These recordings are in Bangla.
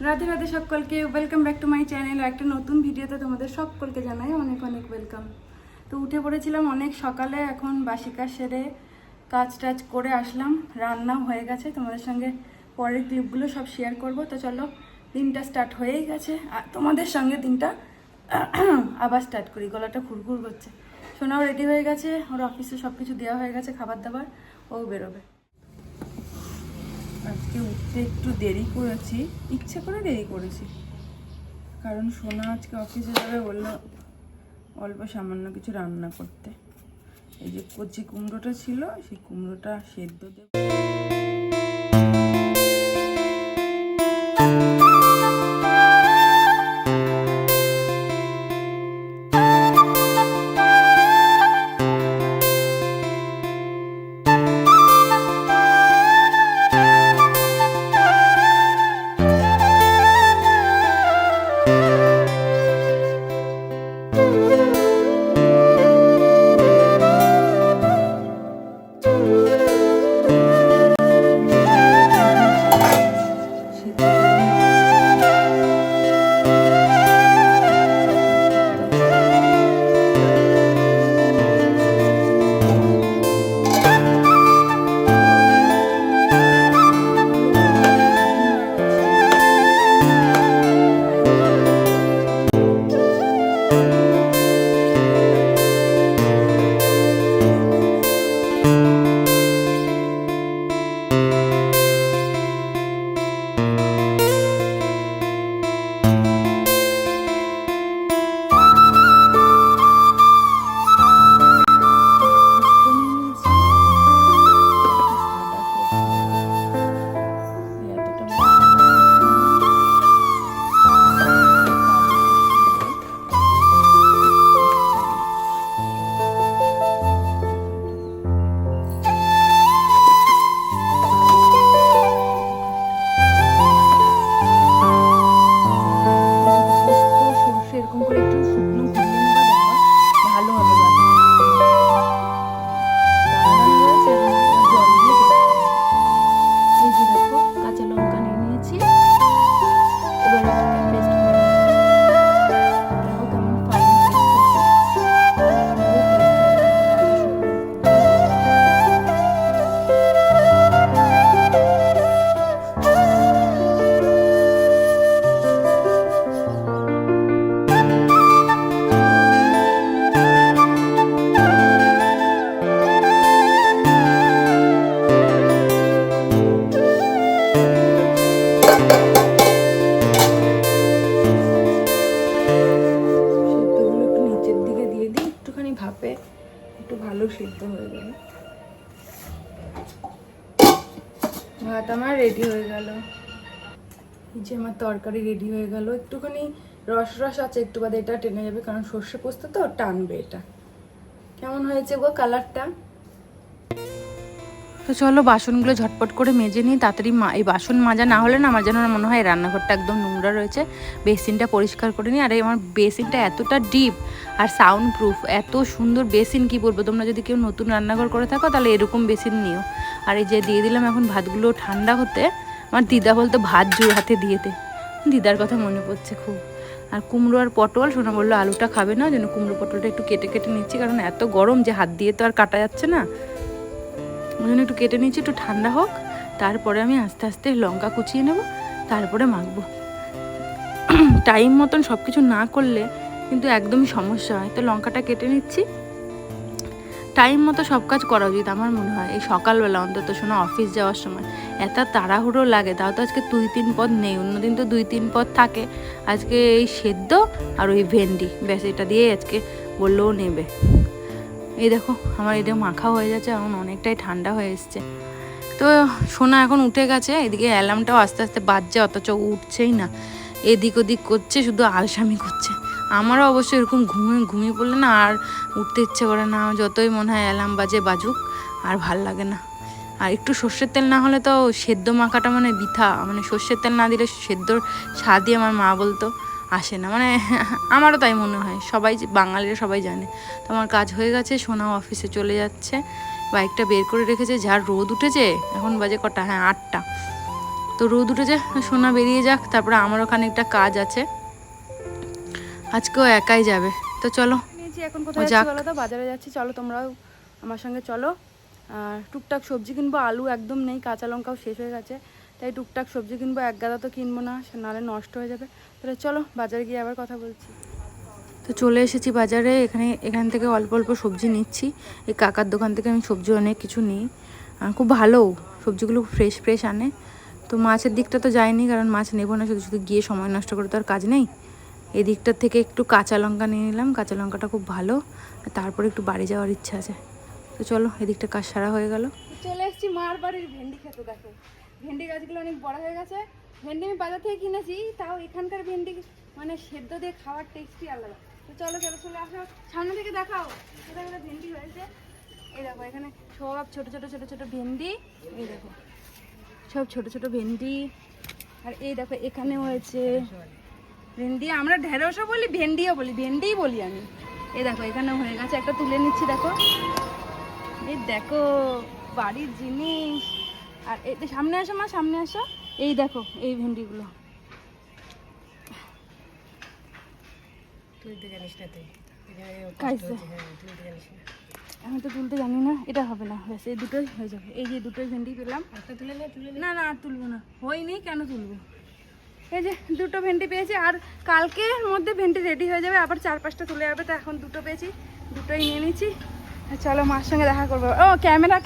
রাধে রাধে সকলকে, welcome back to my channel. একটা নতুন ভিডিওতে তোমাদের সকলকে জানাই অনেক অনেক ওয়েলকাম। তো উঠে পড়েছিলাম অনেক সকালে, এখন বাসি কাজ সেরে কাজ টাজ করে আসলাম, রান্নাও হয়ে গেছে। তোমাদের সঙ্গে পরের ক্লিপগুলো সব শেয়ার করব। তো চলো, দিনটা স্টার্ট হয়েই গেছে আর তোমাদের সঙ্গে দিনটা আবার স্টার্ট করি। গলাটা খুরখুর করছে। সোনাও রেডি হয়ে গেছে, ওর অফিসে সব কিছু দেওয়া হয়ে গেছে, খাবার দাবার, ও বেরোবে। আজকে উঠতে একটু দেরি করেছি, ইচ্ছে করে দেরি করেছি, কারণ সোনা আজকে অফিসে যাবে, বললো অল্প সামান্য কিছু রান্না করতে। এই যে কচি কুমড়োটা ছিল, সেই কুমড়োটা সেদ্ধ দেব। সিদ্ধ হয়ে যাবে। ভাত আমার রেডি হয়ে গেল, এই যে আমার তরকারি রেডি হয়ে গেল। একটুখানি রস রস আছে, একটু বাদে এটা টেনে যাবে, কারণ সর্ষে পোস্ত তো টানবে। এটা কেমন হয়েছে গো কালারটা? তো চলো বাসনগুলো ঝটপট করে মেজে নিই তাড়াতাড়ি। এই বাসন মাজা না হলে না আমার যেন মনে হয় রান্নাঘরটা একদম নোংরা রয়েছে। বেসিনটা পরিষ্কার করে নিই। আর আমার বেসিনটা এতটা ডিপ আর সাউন্ড প্রুফ, এত সুন্দর বেসিন, কি বলবো। তোমরা যদি কেউ নতুন রান্নাঘর করে থাকো তাহলে এরকম বেসিন নিও। আর এই যে দিয়ে দিলাম এখন ভাতগুলো ঠান্ডা হতে। আমার দিদা বলতো ভাত জোর হাতে দিয়ে দে, দিদার কথা মনে পড়ছে খুব। আর কুমড়ো আর পটল, সোনা বললো আলুটা খাবে না, যেন কুমড়ো পটলটা একটু কেটে কেটে নিচ্ছি, কারণ এত গরম যে হাত দিয়ে তো আর কাটা যাচ্ছে না। ওই জন্য একটু কেটে নিচ্ছি, একটু ঠান্ডা হোক, তারপরে আমি আস্তে আস্তে লঙ্কা কুচিয়ে নেব, তারপরে মাখবো। টাইম মতন সব কিছু না করলে কিন্তু একদমই সমস্যা হয়। তো লঙ্কাটা কেটে নিচ্ছি। টাইম মতো সব কাজ করা উচিত আমার মনে হয়। এই সকালবেলা অন্তত শোনা অফিস যাওয়ার সময় এত তাড়াহুড়ো লাগে। তাও তো আজকে 2-3 পদ নেই, অন্যদিন তো 2-3 পদ থাকে। আজকে এই সেদ্ধ আর ওই ভেন্ডি, ব্যাস এটা দিয়ে আজকে বললেও নেবে। এই দেখো আমার এটা মাখা হয়ে যাচ্ছে, এখন অনেকটাই ঠান্ডা হয়ে এসছে। তো সোনা এখন উঠে গেছে, এদিকে অ্যালার্মটাও আস্তে আস্তে বাজছে, অথচ উঠছেই না, এদিক ওদিক করছে, শুধু আলসামি করছে। আমারও অবশ্য এরকম ঘুমিয়ে পড়লে না আর উঠতে ইচ্ছে করে না, যতই মনে হয় অ্যালার্ম বাজুক আর ভাল লাগে না। আর একটু সর্ষের তেল না হলে তো সেদ্ধ মাখাটা মানে বৃথা, মানে সর্ষের তেল না দিলে সেদ্ধর স্বাদই আমার মা বলতো আসে না, মানে আমারও তাই মনে হয়, সবাই বাঙালিরা সবাই জানে। তো আমার কাজ হয়ে গেছে, সোনাও অফিসে চলে যাচ্ছে, বাইকটা বের করে রেখেছে। যার রোদ উঠেছে, এখন বাজে কটা, হ্যাঁ 8টা। তো রোদ উঠেছে, সোনা বেরিয়ে যাক, তারপরে আমারও খানিকটা কাজ আছে, আজকেও একাই যাবে। তো চলো এখন কোথায় যাচ্ছি বলো তো? বাজারে যাচ্ছি, চলো তোমরাও আমার সঙ্গে চলো। আর টুকটাক সবজি কিনবো, আলু একদম নেই, কাঁচা লঙ্কাও শেষ হয়ে গেছে, তাই টুকটাক সবজি কিনবো, এক গাদা তো কিনবো না, নাহলে নষ্ট হয়ে যাবে। তাহলে চলো বাজারে গিয়ে আবার কথা বলছি। তো চলে এসেছি বাজারে, এখান থেকে অল্প অল্প সবজি নিচ্ছি। এই কাকার দোকান থেকে আমি সবজি অনেক কিছু নিই, খুব ভালো সবজিগুলো, ফ্রেশ ফ্রেশ আনে। তো মাছের দিকটা তো যায়নি, কারণ মাছ নেবো না, শুধু শুধু গিয়ে সময় নষ্ট করে তো আর কাজ নেই। এই দিকটার থেকে একটু কাঁচা লঙ্কা নিয়ে নিলাম, কাঁচা লঙ্কাটা খুব ভালো, তারপরে একটু বাড়ি যাওয়ার ইচ্ছা আছে। তো চলো এদিকটা কাজ সারা হয়ে গেল। চলে এসেছি মার বাড়ির ভেন্ডি খেতে। দেখো ভেন্ডি গাছগুলো অনেক বড় হয়ে গেছে। ভেন্ডি আমি বাজার থেকে কিনেছি, তাও এখানকার ভেন্ডি মানে সেদ্ধ দিয়ে খাওয়ার টেস্টই আলাদা। তো চলো চলো চলে আসো, সামনে থেকে দেখাও কোথায় কোথায় ভেন্ডি হয়েছে। এই দেখো এখানে সব ছোট ছোট ছোট ছোট ভেন্ডি, এই দেখো সব ছোট ছোট ভেন্ডি। আর এই দেখো এখানে হয়েছে ভেন্ডি, আমরা ঢেঁড়সও বলি, ভেন্ডিও বলি, ভেন্ডিই বলি আমি। এই দেখো এখানে হয়ে গেছে, একটা তুলে নিচ্ছি। দেখো এই দেখো বাড়ির জিনিস। আর এই সামনে আসো মা, সামনে আসো, এই দেখো এই ভেন্ডিগুলো। আমি তো তুলতে জানি না, এটা হবে না, ব্যাস এই দুটোই হয়ে যাবে। এই যে দুটোই ভেন্ডি পেলাম, না না আর তুলবো না, হয়নি কেন তুলবো। এই যে দুটো ভেন্ডি পেয়েছি, আর কালকের মধ্যে ভেন্ডি রেডি হয়ে যাবে, আবার 4-5টা তুলে যাবে। তো এখন দুটো পেয়েছি, দুটোই নিয়ে নিচ্ছি। চলো মার সঙ্গে দেখা করবো। ও ক্যামেরা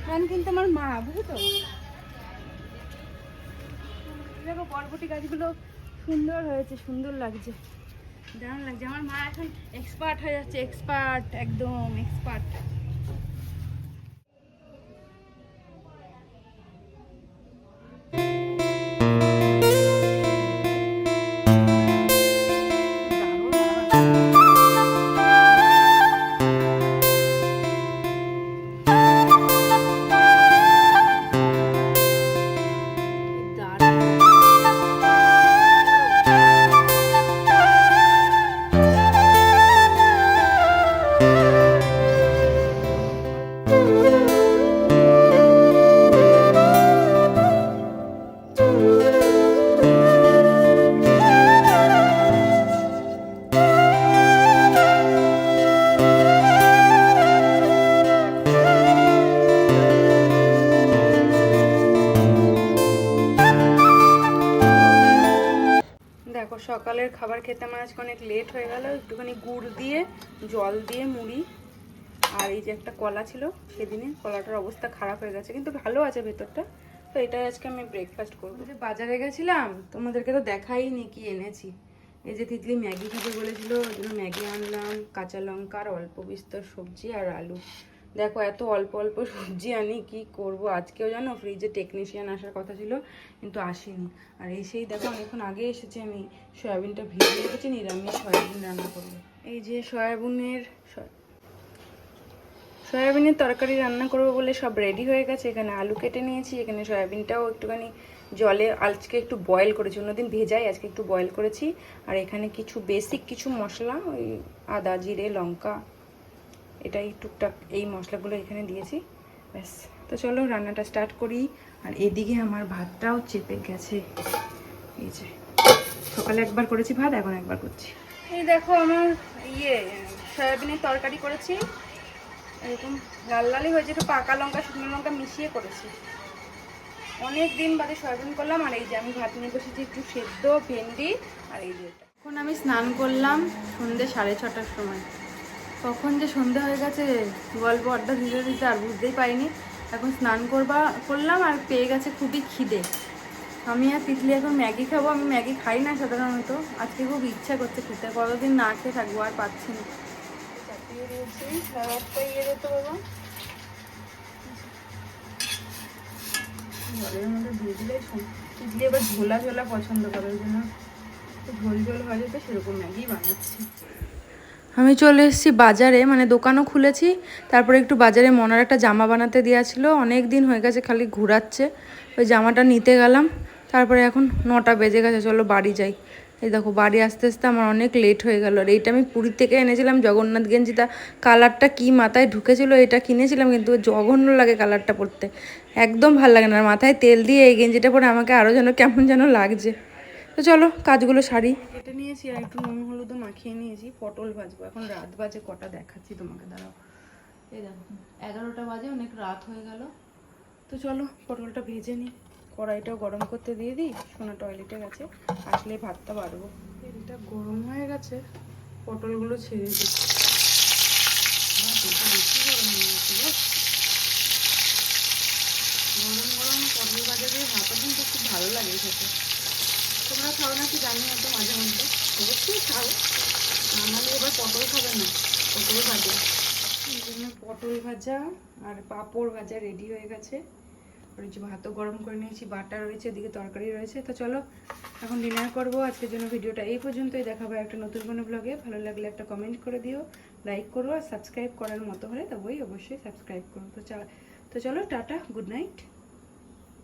ম্যান কিন্তু আমার মা, বুঝছো? দেখো বরবটি গাছগুলো সুন্দর হয়েছে, সুন্দর লাগছে, দারুণ লাগছে। আমার মা এখন এক্সপার্ট হয়ে যাচ্ছে, এক্সপার্ট, একদম এক্সপার্ট। দেখো সকালের খাবার খেতে আমার আজকে অনেক লেট হয়ে গেল। একটুখানি গুড় দিয়ে, জল দিয়ে, মুড়ি, আর এই যে একটা কলা ছিল সেদিনে, কলাটার অবস্থা খারাপ হয়ে গেছে, কিন্তু ভালো আছে ভেতরটা। তো এটাই আজকে আমি ব্রেকফাস্ট করবো। যে বাজারে গেছিলাম, তোমাদেরকে তো দেখাইনি কি এনেছি। এই যে তিতলি ম্যাগি খাবে বলেছিল, ওই জন্য ম্যাগি আনলাম, কাঁচা লঙ্কা আর অল্প বিস্তর সবজি আর আলু। দেখো এত অল্প অল্প সবজি আনি, কি করব। আজকেও জানো ফ্রিজে টেকনিশিয়ান আসার কথা ছিল, কিন্তু আসেনি। আর এসেই দেখো অনেকক্ষণ আগে এসেছি আমি, সয়াবিনটা ভিজিয়ে রেখেছি, নিরামিষ সয়াবিন রান্না করবো। এই যে সয়াবিনের তরকারি রান্না করবো বলে সব রেডি হয়ে গেছে। এখানে আলু কেটে নিয়েছি, এখানে সয়াবিনটাও একটুখানি জলে আজকে একটু বয়েল করেছি, অন্যদিন ভেজাই, আজকে একটু বয়েল করেছি। আর এখানে কিছু বেসিক কিছু মশলা, ওই আদা, জিরে, লঙ্কা, এটাই টুকটাক এই মশলাগুলো এখানে দিয়েছি, ব্যাস। তো চলো রান্নাটা স্টার্ট করি। আর এদিকে আমার ভাতটাও চেপে গেছে, এই যে সকালে একবার করেছি ভাত, এখন একবার করছি। এই দেখো আমার সয়াবিনের তরকারি করেছি, এরকম লাল লালই হয়েছে, একটু পাকা লঙ্কা শুকনো লঙ্কা মিশিয়ে করেছি। অনেক দিন বাদে সয়াবিন করলাম। আর এই যে আমি ভাত নিয়ে বসেছি, একটু সেদ্ধ ভেন্ডি। আর এই যে এখন আমি স্নান করলাম সন্ধ্যে 6:30টার সময়। কখন যে সন্ধ্যে হয়ে গেছে, গল্প আড্ডা দিতে দিতে আর বুঝতেই পারিনি। এখন স্নান করলাম, আর পেয়ে গেছে খুবই খিদে। আমি আর তিতলি এখন ম্যাগি খাবো। আমি ম্যাগি খাই না সাধারণত, আজকে খুব ইচ্ছা করছে খেতে, কতদিন না খেয়ে থাকবো, আর পাচ্ছি না। চাপিয়ে দিয়েছি, ইয়ে দিতে পারবো ঘরের মধ্যে দিয়ে দিলে। তিতলি এবার ঝোলা ঝোলা পছন্দ করে, ওই জন্য ঝোল ঝোল হয়ে যেতে সেরকম ম্যাগি বানাচ্ছি। আমি চলে এসেছি বাজারে, মানে দোকানও খুলেছি। তারপরে একটু বাজারে মনার একটা জামা বানাতে দেওয়া ছিল, অনেক দিন হয়ে গেছে খালি ঘুরাচ্ছে, ওই জামাটা নিতে গেলাম। তারপরে এখন 9টা বেজে গেছে, চলো বাড়ি যাই। এই দেখো বাড়ি আসতে আসতে আমার অনেক লেট হয়ে গেল। আর এইটা আমি পুরী থেকে এনেছিলাম জগন্নাথ গেঞ্জিটা, কালারটা কি মাথায় ঢুকেছিল, এটা কিনেছিলাম কিন্তু জঘন্য লাগে কালারটা পরতে, একদম ভালো লাগে না। আর মাথায় তেল দিয়ে এই গেঞ্জিটা পরে আমাকে আরও যেন কেমন যেন লাগছে। তো চলো কাজগুলো সারি। কেটে নিয়েছি আর একটু নুন হলুদও মাখিয়ে নিয়েছি, পটল ভাজবো। এখন রাত বাজে কটা দেখাচ্ছি তোমাকে, দাঁড়াও। এই দেখো 11টা বাজে, অনেক রাত হয়ে গেল। তো চলো পটলটা ভেজে নিই, কড়াইটাও গরম করতে দিয়ে দিই। সোনা টয়লেটে গেছে, আসলে ভাতটা বাড়বো। তেলটা গরম হয়ে গেছে, পটলগুলো ছেড়ে দিই। তেলটা বেশি গরম হয়ে গেছে গো। গরম গরম পটল ভাজা দিয়ে ভাতও কিন্তু খুব ভালো লাগে খেতে। তোমরা খাও না কি জানি না, তো মাঝে মধ্যে অবশ্যই খাও, নাহলে এবার পটল খাবে না, পটল ভাজা। এই জন্য পটল ভাজা আর পাঁপড় ভাজা রেডি হয়ে গেছে। আর এই যে ভাতও গরম করে নিয়েছি, বাটা রয়েছে, এদিকে তরকারি রয়েছে। তো চলো এখন ডিনার করবো। আজকের জন্য ভিডিওটা এই পর্যন্তই, দেখাবো একটা নতুন কোনো ব্লগে। ভালো লাগলে একটা কমেন্ট করে দিও, লাইক করো, আর সাবস্ক্রাইব করার মতো হলে তবেই অবশ্যই সাবস্ক্রাইব করো। তো চলো টাটা, গুড নাইট।